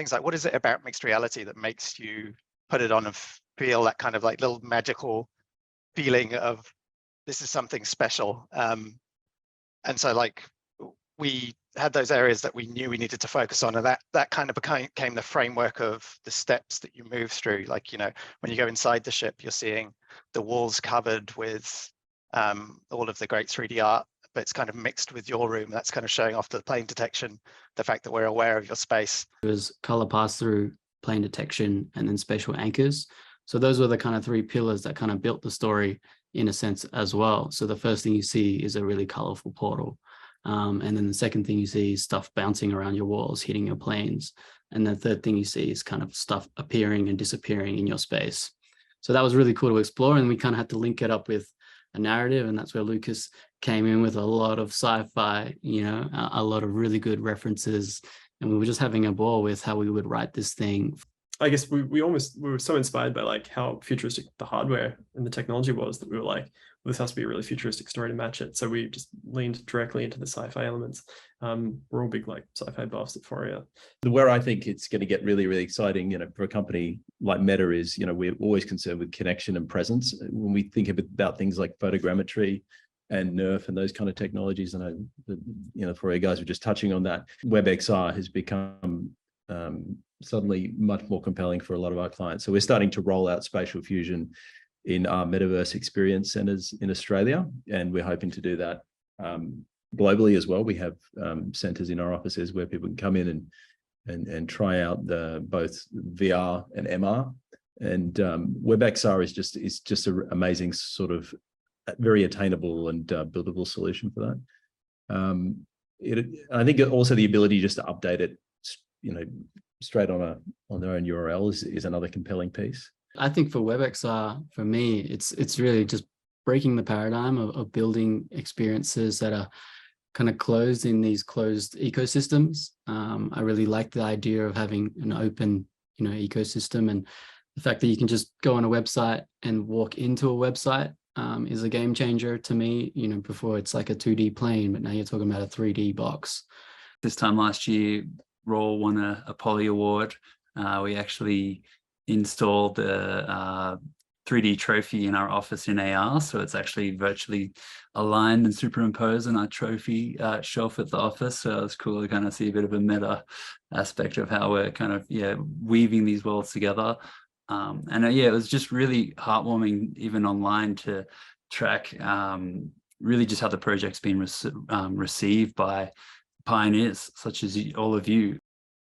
things like, what is it about mixed reality that makes you put it on and feel that kind of like little magical feeling of this is something special? And so like we had those areas that we knew we needed to focus on, and that kind of became the framework of the steps that you move through. Like, you know, when you go inside the ship, you're seeing the walls covered with all of the great 3D art, but it's kind of mixed with your room. That's kind of showing off the plane detection, the fact that we're aware of your space. It was color pass-through, plane detection, and then spatial anchors. So those were the kind of three pillars that kind of built the story in a sense as well. So the first thing you see is a really colorful portal. And then the second thing you see is stuff bouncing around your walls, hitting your planes. And the third thing you see is kind of stuff appearing and disappearing in your space. So that was really cool to explore. And we kind of had to link it up with a narrative. And that's where Lucas came in with a lot of sci-fi, you know, a lot of really good references. And we were just having a ball with how we would write this thing. I guess we were so inspired by like how futuristic the hardware and the technology was that we were like, well, this has to be a really futuristic story to match it. So we just leaned directly into the sci-fi elements. We're all big like sci-fi buffs at Fourier. Where I think it's going to get really, really exciting, you know, for a company like Meta is, you know, we're always concerned with connection and presence. When we think about things like photogrammetry and NERF and those kind of technologies, and you know, Fourier guys were just touching on that. WebXR has become suddenly much more compelling for a lot of our clients. So we're starting to roll out Spatial Fusion in our metaverse experience centers in Australia, and we're hoping to do that globally as well. We have centers in our offices where people can come in and try out both VR and MR. And WebXR is just an amazing sort of very attainable and buildable solution for that. I think also the ability just to update it, you know, straight on their own URL is another compelling piece. I think for WebXR, for me, it's really just breaking the paradigm of building experiences that are kind of closed in these closed ecosystems. I really like the idea of having an open, you know, ecosystem, and the fact that you can just go on a website and walk into a website is a game changer to me. You know, before it's like a 2D plane, but now you're talking about a 3D box. This time last year, Raw won a Poly Award. We actually installed a 3D trophy in our office in AR, so it's actually virtually aligned and superimposed on our trophy shelf at the office. So it's cool to kind of see a bit of a meta aspect of how we're kind of weaving these worlds together. And it was just really heartwarming, even online, to track really just how the project's been received by pioneers such as all of you.